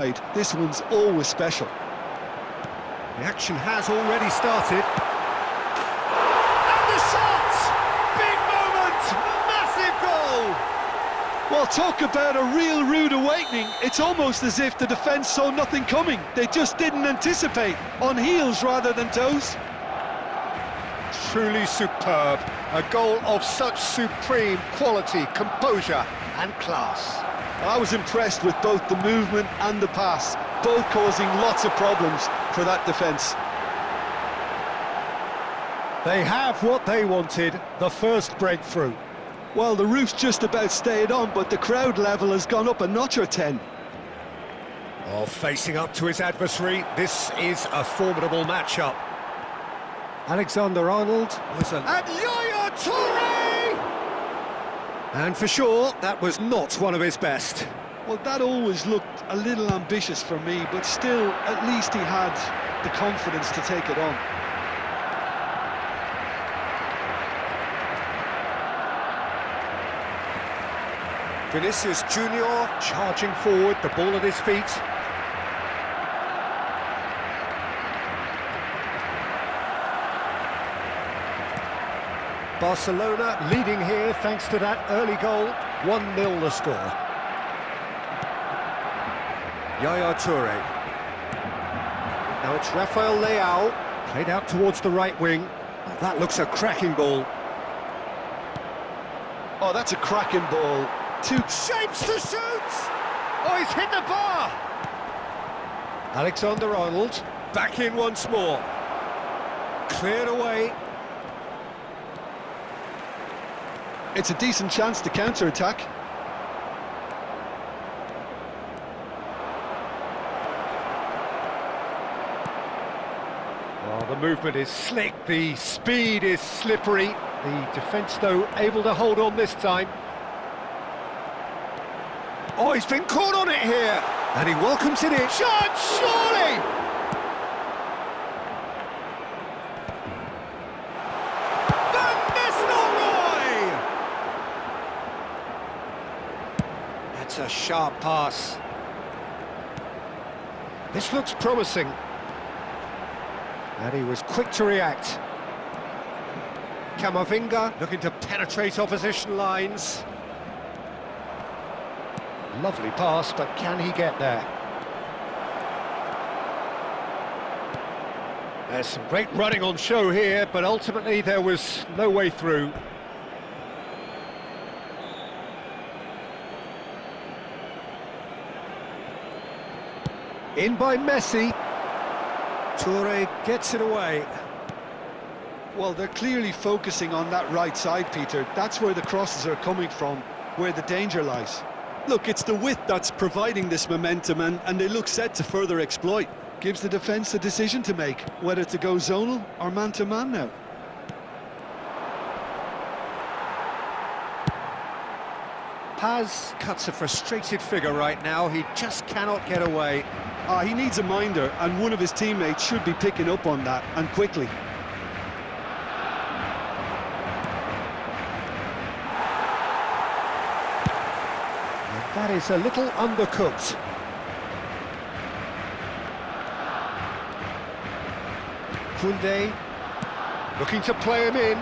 This one's always special. The action has already started. And the shot! Big moment! Massive goal! Well, talk about a real rude awakening. It's almost as if the defence saw nothing coming. They just didn't anticipate. On heels rather than toes. Truly superb. A goal of such supreme quality, composure and class. I was impressed with both the movement and the pass, both causing lots of problems for that defence. They have what they wanted, the first breakthrough. Well, the roof's just about stayed on, but the crowd level has gone up a notch or 10. Oh, facing up to his adversary, this is a formidable matchup. Alexander-Arnold was and Yaya Toure! And for sure, that was not one of his best. Well, that always looked a little ambitious for me, but still, at least he had the confidence to take it on. Vinicius Junior charging forward, the ball at his feet. Barcelona leading here thanks to that early goal. 1-0 the score. Yaya Toure. Now it's Rafael Leao, played out towards the right wing. Oh, that looks a cracking ball. Oh, that's a cracking ball. Two shapes to shoot! Oh, he's hit the bar! Alexander-Arnold, back in once more. Cleared away. It's a decent chance to counter-attack. Well, the movement is slick, the speed is slippery. The defence, though, able to hold on this time. Oh, he's been caught on it here! And he welcomes it in. Shot, surely! Van Nistelrooy! That's a sharp pass. This looks promising. And he was quick to react. Camavinga looking to penetrate opposition lines. Lovely pass, but can he get there? There's some great running on show here, but ultimately there was no way through. In by Messi. Toure gets it away. Well, they're clearly focusing on that right side, Peter. That's where the crosses are coming from, where the danger lies. Look, it's the width that's providing this momentum, and they look set to further exploit. Gives the defence a decision to make, whether to go zonal or man-to-man now. Paz cuts a frustrated figure right now. He just cannot get away. He needs a minder, and one of his teammates should be picking up on that, and quickly. That is a little undercooked. Koundé looking to play him in.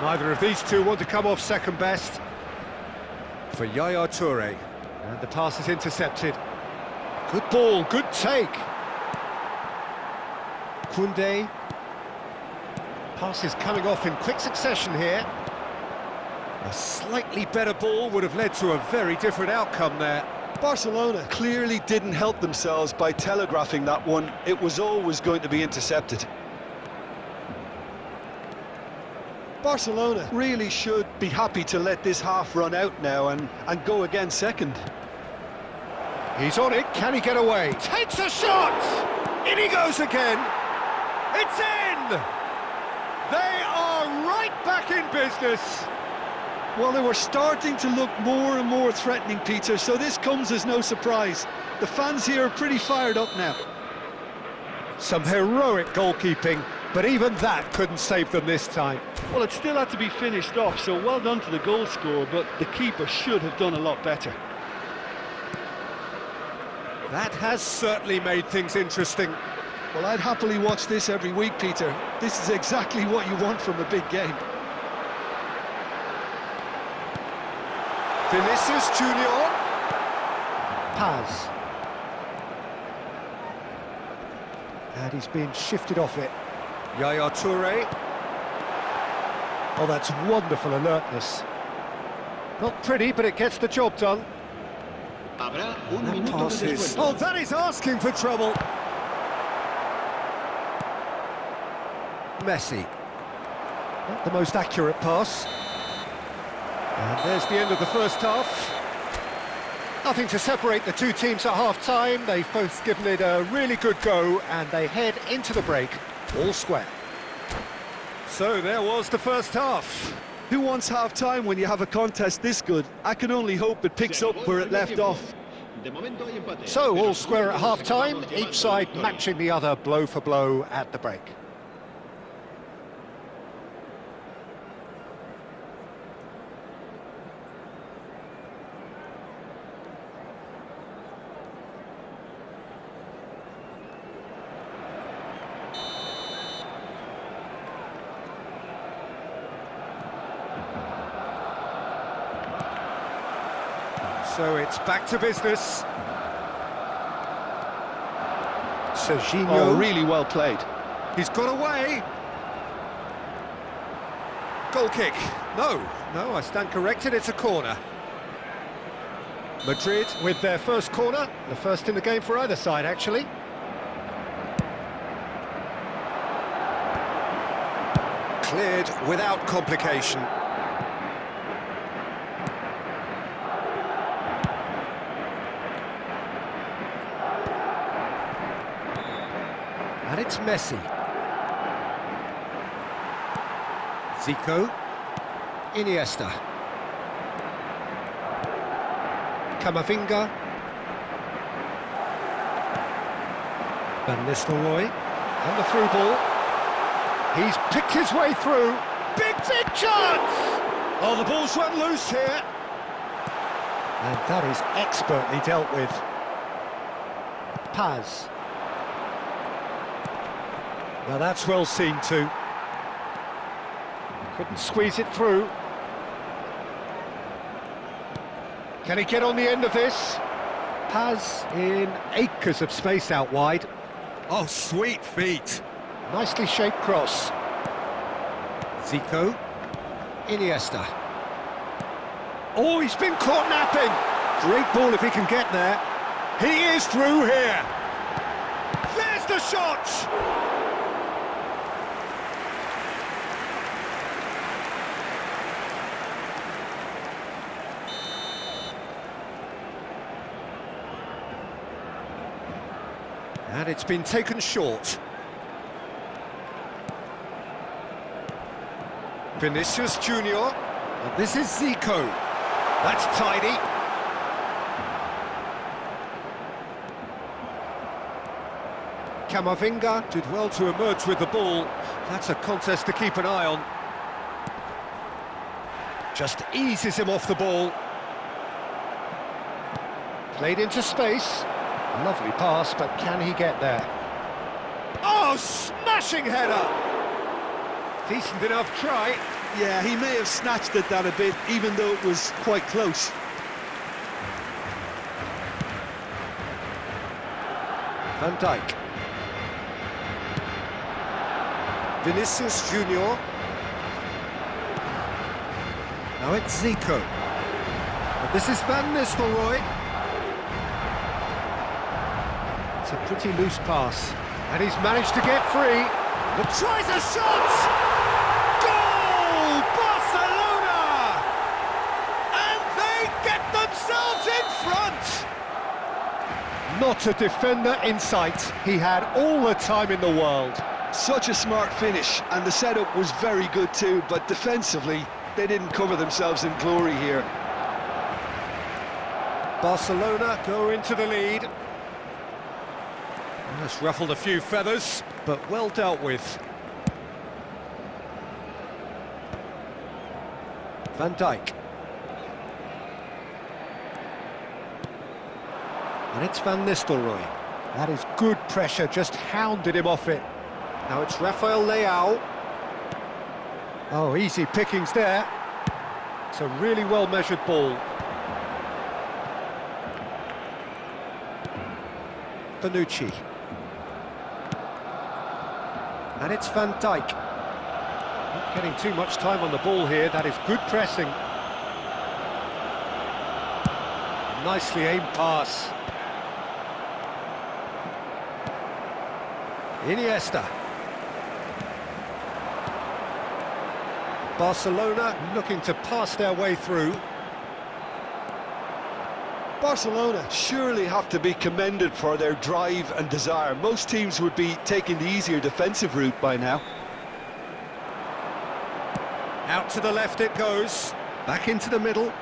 Neither of these two want to come off second best. For Yaya Toure. And the pass is intercepted. Good ball, good take. Koundé. Pass is coming off in quick succession here. A slightly better ball would have led to a very different outcome there. Barcelona clearly didn't help themselves by telegraphing that one. It was always going to be intercepted. Barcelona really should be happy to let this half run out now and go again second. He's on it, can he get away? Takes a shot! In he goes again! It's in! They are right back in business! Well, they were starting to look more and more threatening, Peter, so this comes as no surprise. The fans here are pretty fired up now. Some heroic goalkeeping, but even that couldn't save them this time. Well, it still had to be finished off, so well done to the goal scorer, but the keeper should have done a lot better. That has certainly made things interesting. Well, I'd happily watch this every week, Peter. This is exactly what you want from a big game. Vinicius Junior. Paz. And he's been shifted off it. Yaya Toure. Oh, that's wonderful alertness. Not pretty, but it gets the job done. That pass is... Oh, that is asking for trouble. Messi. Not the most accurate pass. And there's the end of the first half. Nothing to separate the two teams at half-time. They've both given it a really good go, and they head into the break all square. So there was the first half. Who wants half-time when you have a contest this good? I can only hope it picks up where it left off. So all square at half-time, each side matching the other blow for blow at the break. So it's back to business. Serginho. Oh, really well played. He's got away. Goal kick. No, I stand corrected, it's a corner. Madrid with their first corner, the first in the game for either side, actually. Cleared without complication. And it's Messi. Zico. Iniesta. Camavinga. Van Nistelrooy. And the through ball. He's picked his way through. Big chance! Oh, the ball's run loose here. And that is expertly dealt with. Paz. Now that's well seen too. Couldn't squeeze it through. Can he get on the end of this? Paz in acres of space out wide. Oh, sweet feet. Nicely shaped cross. Zico. Iniesta. Oh, he's been caught napping. Great ball if he can get there. He is through here. There's the shot! And it's been taken short. Vinicius Junior. And this is Zico. That's tidy. Camavinga did well to emerge with the ball. That's a contest to keep an eye on. Just eases him off the ball. Played into space. Lovely pass, but can he get there? Oh, smashing header! Decent enough try. Yeah, he may have snatched at that a bit, even though it was quite close. Van Dijk. Vinicius Junior. Now it's Zico. But this is Van Nistelrooy. It's a pretty loose pass. And he's managed to get free. But tries a shot! Goal! Barcelona! And they get themselves in front! Not a defender in sight. He had all the time in the world. Such a smart finish, and the setup was very good too, but defensively, they didn't cover themselves in glory here. Barcelona go into the lead. That's ruffled a few feathers, but well dealt with. Van Dijk. And it's Van Nistelrooy. That is good pressure, just hounded him off it. Now it's Rafael Leao. Oh, easy pickings there. It's a really well-measured ball. Bonucci. And it's Van Dijk. Not getting too much time on the ball here, that is good pressing. Nicely aimed pass. Iniesta. Barcelona looking to pass their way through. Barcelona surely have to be commended for their drive and desire. Most teams would be taking the easier defensive route by now. Out to the left it goes. Back into the middle.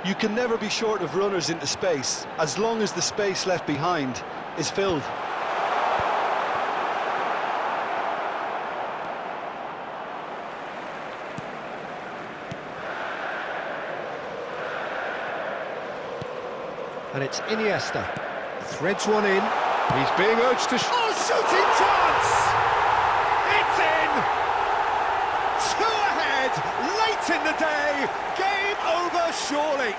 You can never be short of runners into space, as long as the space left behind is filled. And it's Iniesta. Threads one in. He's being urged to... Oh, shooting chance! It's in! Two ahead, late in the day. Game over, surely.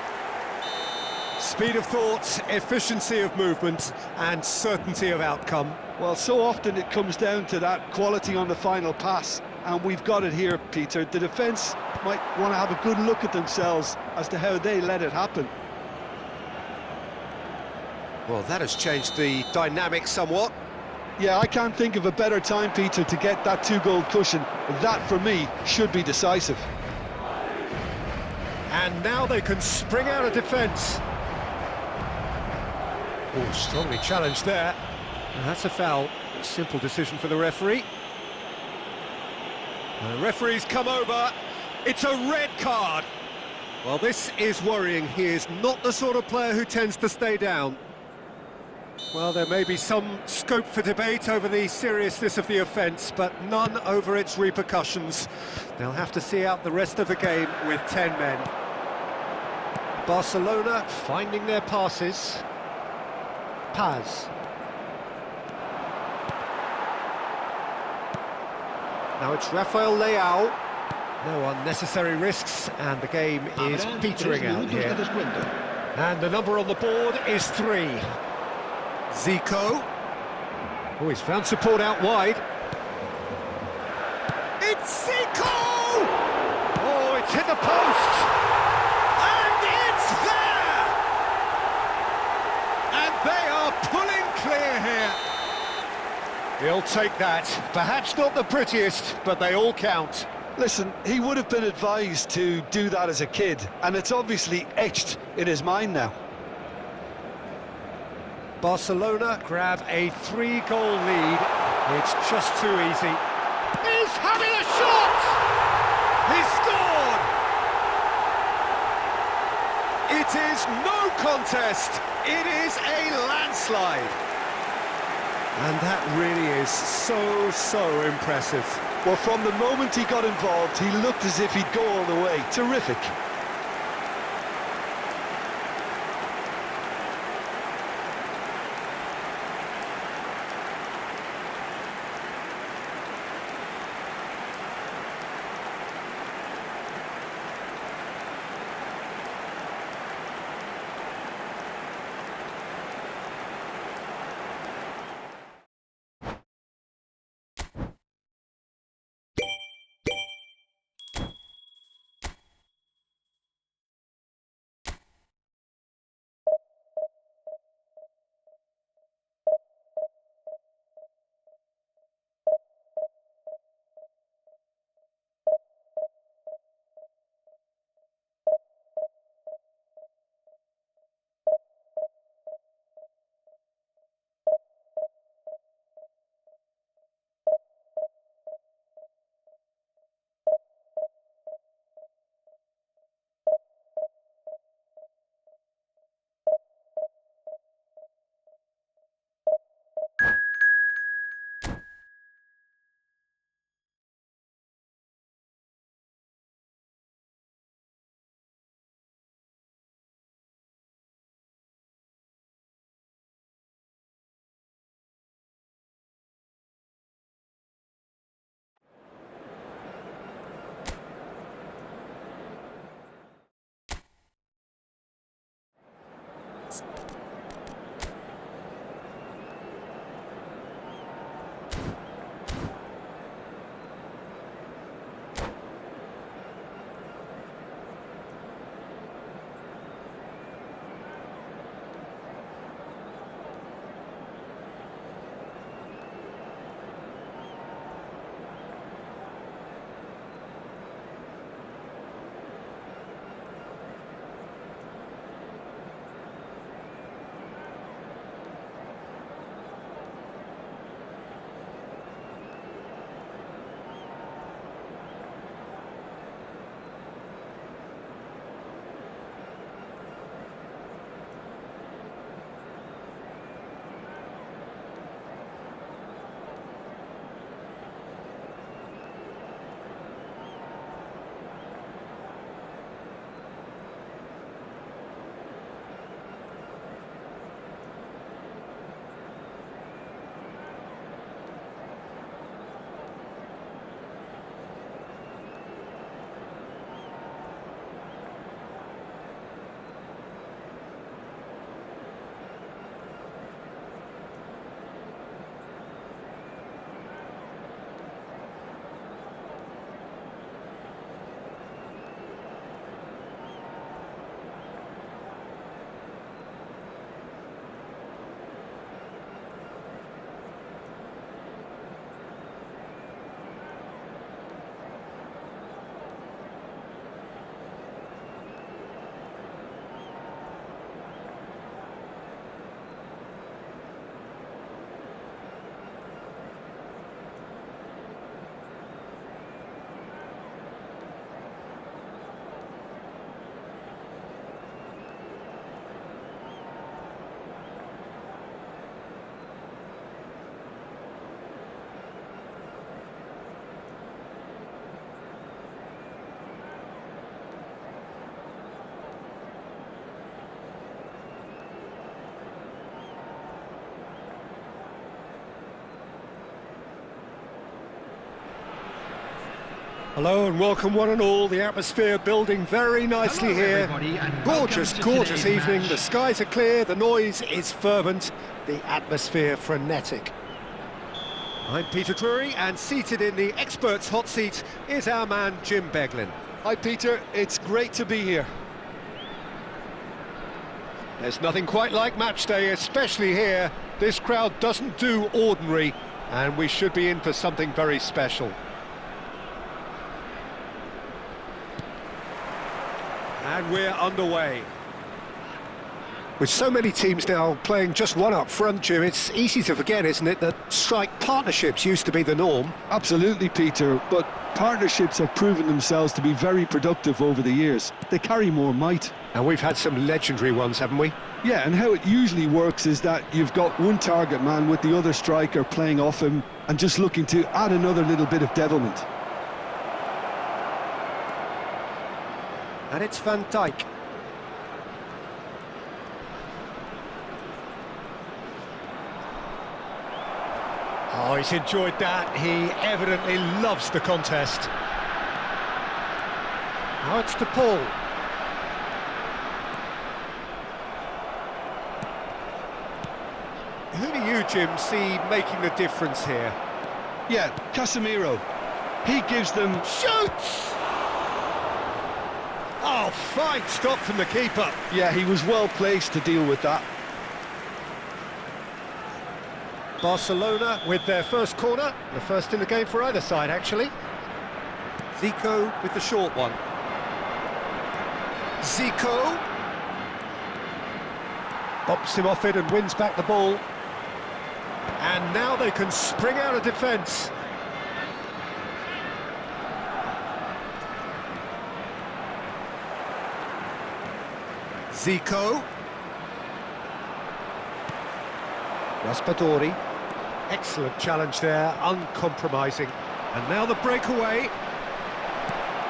Speed of thought, efficiency of movement, and certainty of outcome. Well, so often it comes down to that quality on the final pass, and we've got it here, Peter. The defence might want to have a good look at themselves as to how they let it happen. Well, that has changed the dynamic somewhat. Yeah, I can't think of a better time, Peter, to get that two-goal cushion. That, for me, should be decisive. And now they can spring out of defence. Oh, strongly challenged there. And that's a foul. A simple decision for the referee. And the referee's come over. It's a red card. Well, this is worrying. He is not the sort of player who tends to stay down. Well, there may be some scope for debate over the seriousness of the offence, but none over its repercussions. They'll have to see out the rest of the game with 10 men. Barcelona finding their passes. Paz. Now it's Rafael Leao. No unnecessary risks, and the game is petering out here. And the number on the board is 3. Zico. Oh, he's found support out wide. It's Zico! Oh, it's hit the post! And it's there! And they are pulling clear here. He'll take that. Perhaps not the prettiest, but they all count. Listen, he would have been advised to do that as a kid, and it's obviously etched in his mind now. Barcelona grab a 3-goal lead. It's just too easy. He's having a shot! He's scored! It is no contest. It is a landslide. And that really is so impressive. Well, from the moment he got involved, he looked as if he'd go all the way. Terrific. Hello and welcome one and all. The atmosphere building very nicely here. Gorgeous, gorgeous evening. The skies are clear, the noise is fervent, the atmosphere frenetic. I'm Peter Drury, and seated in the experts' hot seat is our man Jim Beglin. Hi Peter, it's great to be here. There's nothing quite like match day, especially here. This crowd doesn't do ordinary, and we should be in for something very special. And we're underway. With so many teams now playing just one up front, Jim, it's easy to forget, isn't it, that strike partnerships used to be the norm. Absolutely, Peter, but partnerships have proven themselves to be very productive over the years. They carry more might. And we've had some legendary ones, haven't we? Yeah, and how it usually works is that you've got one target man with the other striker playing off him and just looking to add another little bit of devilment. And it's Van Dijk. Oh, he's enjoyed that. He evidently loves the contest. Now it's to Paul. Who do you, Jim, see making the difference here? Yeah, Casemiro. He gives them... Shoots! Oh, fine stop from the keeper. Yeah, he was well placed to deal with that. Barcelona with their first corner, the first in the game for either side, actually. Zico with the short one. Zico bops him off it and wins back the ball. And now they can spring out of defence. Zico. Raspadori. Excellent challenge there, uncompromising. And now the breakaway.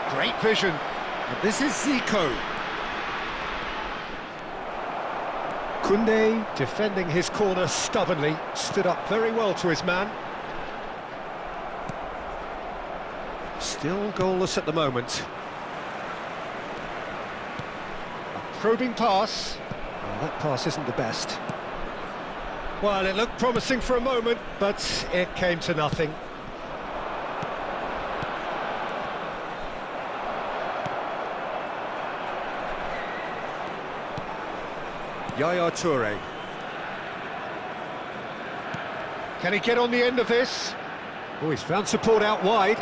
Great vision. And this is Zico. Koundé, defending his corner stubbornly, stood up very well to his man. Still goalless at the moment. A probing pass. Oh, that pass isn't the best. Well, it looked promising for a moment, but it came to nothing. Yaya Toure. Can he get on the end of this? Oh, he's found support out wide.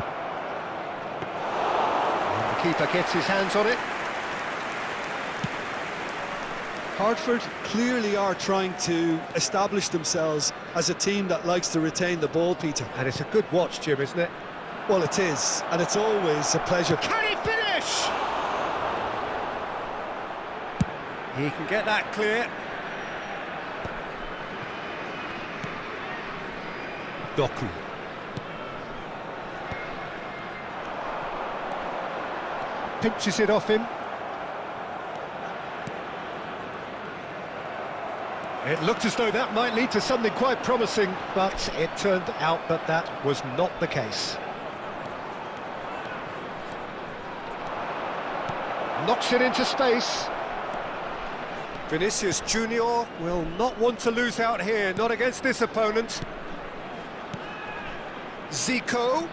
And the keeper gets his hands on it. Hartford clearly are trying to establish themselves as a team that likes to retain the ball, Peter. And it's a good watch, Jim, isn't it? Well, it is, and it's always a pleasure. Can he finish? He can get that clear. Doku. Pinches it off him. It looked as though that might lead to something quite promising, but it turned out that that was not the case. Knocks it into space. Vinicius Junior will not want to lose out here, not against this opponent. Zico.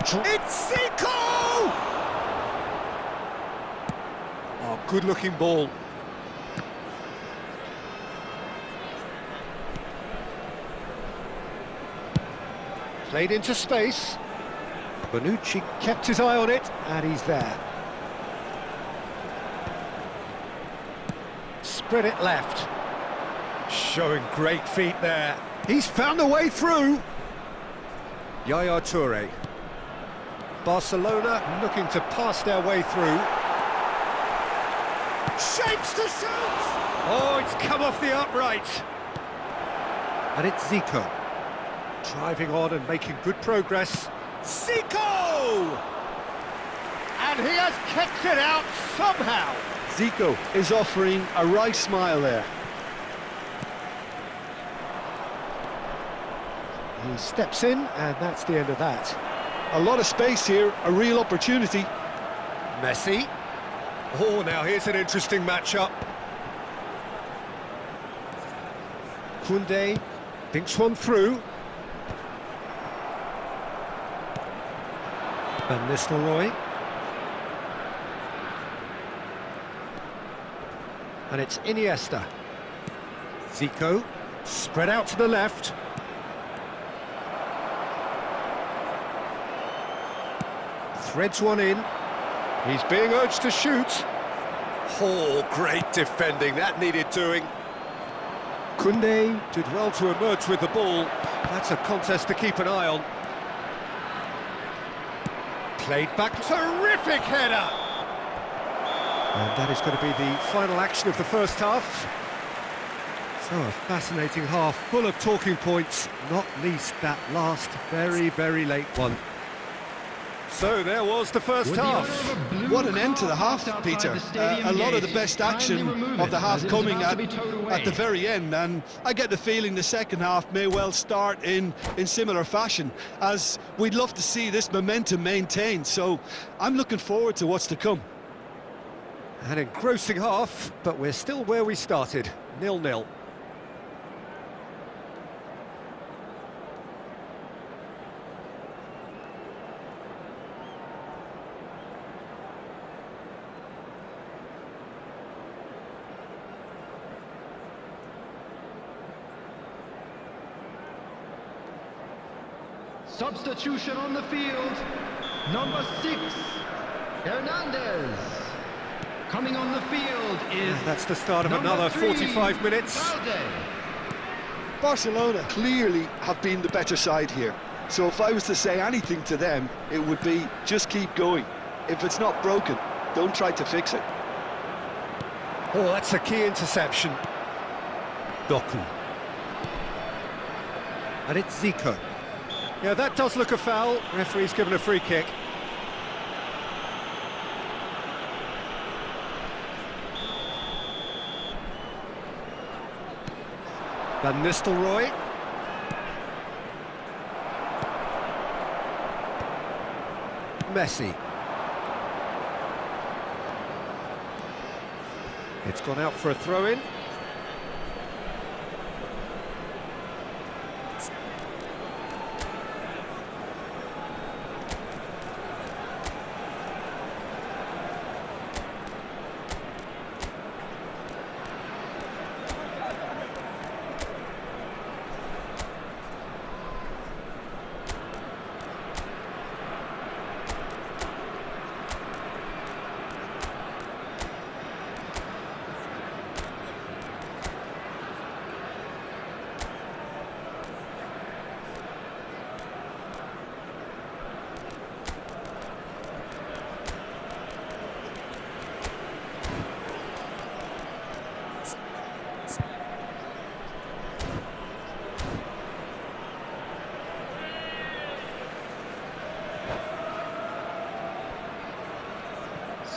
It's Zico! Oh, good-looking ball. Played into space. Bonucci kept his eye on it, and he's there. Spread it left. Showing great feet there. He's found a way through. Yaya Toure. Barcelona looking to pass their way through. Shapes to shoot! Oh, it's come off the upright. And it's Zico. Driving on and making good progress. Zico! And he has kicked it out somehow. Zico is offering a wry smile there. He steps in, and that's the end of that. A lot of space here, a real opportunity. Messi. Oh, now here's an interesting matchup. Koundé thinks one through. Van Nistelrooy. And it's Iniesta. Zico, spread out to the left. Threads one in. He's being urged to shoot. Oh, great defending, that needed doing. Koundé did well to emerge with the ball. That's a contest to keep an eye on. Played back, terrific header! And that is going to be the final action of the first half. So a fascinating half, full of talking points, not least that last very, very late one. So there was the first half. What an end to the half, Peter. A lot of the best action of the half coming at the very end, and I get the feeling the second half may well start in similar fashion, as we'd love to see this momentum maintained, so I'm looking forward to what's to come. An engrossing half, but we're still where we started, 0-0. Substitution on the field, number 6, Hernandez. Coming on the field is That's the start of another 45 minutes. Valde. Barcelona clearly have been the better side here, so if I was to say anything to them, it would be just keep going. If it's not broken, don't try to fix it. Oh, that's a key interception. Doku. And it's Zico. Yeah, that does look a foul. Referee's given a free kick. Van Nistelrooy. Messi. It's gone out for a throw-in.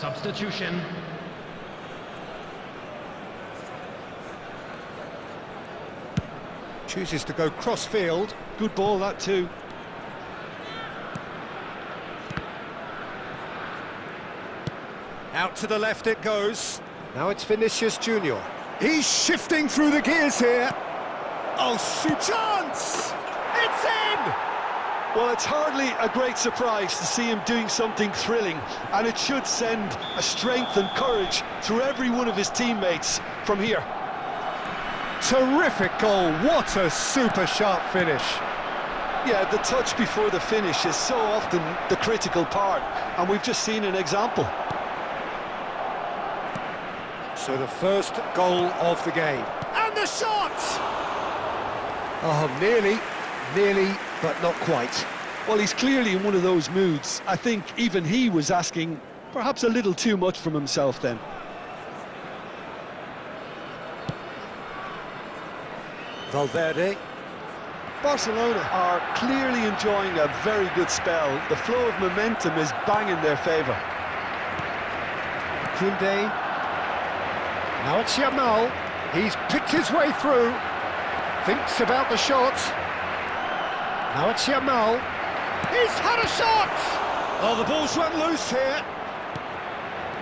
Substitution. Chooses to go cross-field. Good ball, that too. Out to the left it goes. Now it's Vinicius Junior. He's shifting through the gears here. Oh, chance! It's in! Well, it's hardly a great surprise to see him doing something thrilling, and it should send a strength and courage through every one of his teammates from here. Terrific goal, what a super sharp finish. Yeah, the touch before the finish is so often the critical part, and we've just seen an example. So the first goal of the game. And the shot! Oh, nearly, but not quite. Well, he's clearly in one of those moods. I think even he was asking perhaps a little too much from himself then. Valverde. Barcelona are clearly enjoying a very good spell. The flow of momentum is bang in their favour. Koundé. Now it's Yamal. He's picked his way through. Thinks about the shot. Now it's Yamal. He's had a shot! Oh, the ball's run loose here.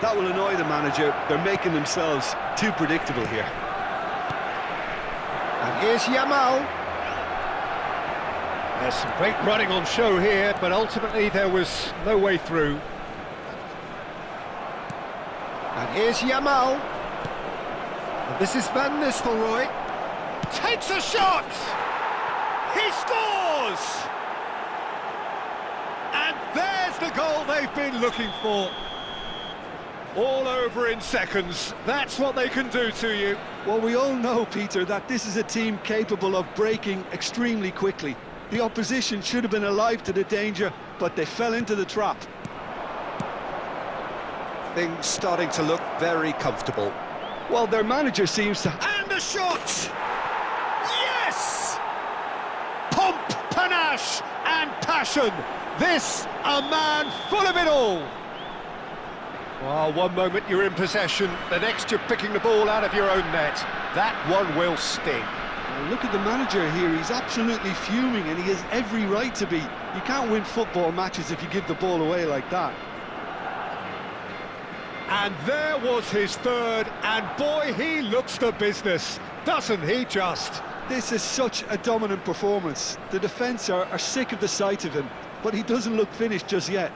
That will annoy the manager. They're making themselves too predictable here. And here's Yamal. There's some great running on show here, but ultimately there was no way through. And here's Yamal. And this is Van Nistelrooy. Takes a shot! He scores! And there's the goal they've been looking for. All over in seconds. That's what they can do to you. Well, we all know, Peter, that this is a team capable of breaking extremely quickly. The opposition should have been alive to the danger, but they fell into the trap. Things starting to look very comfortable. Well, their manager seems to... And a shot! Yes! Pomp, panache and passion. This, a man full of it all. Well, one moment you're in possession, the next you're picking the ball out of your own net. That one will sting. Well, look at the manager here, he's absolutely fuming and he has every right to be. You can't win football matches if you give the ball away like that. And there was his third, and boy, he looks the business, doesn't he just? This is such a dominant performance. The defence are sick of the sight of him, but he doesn't look finished just yet.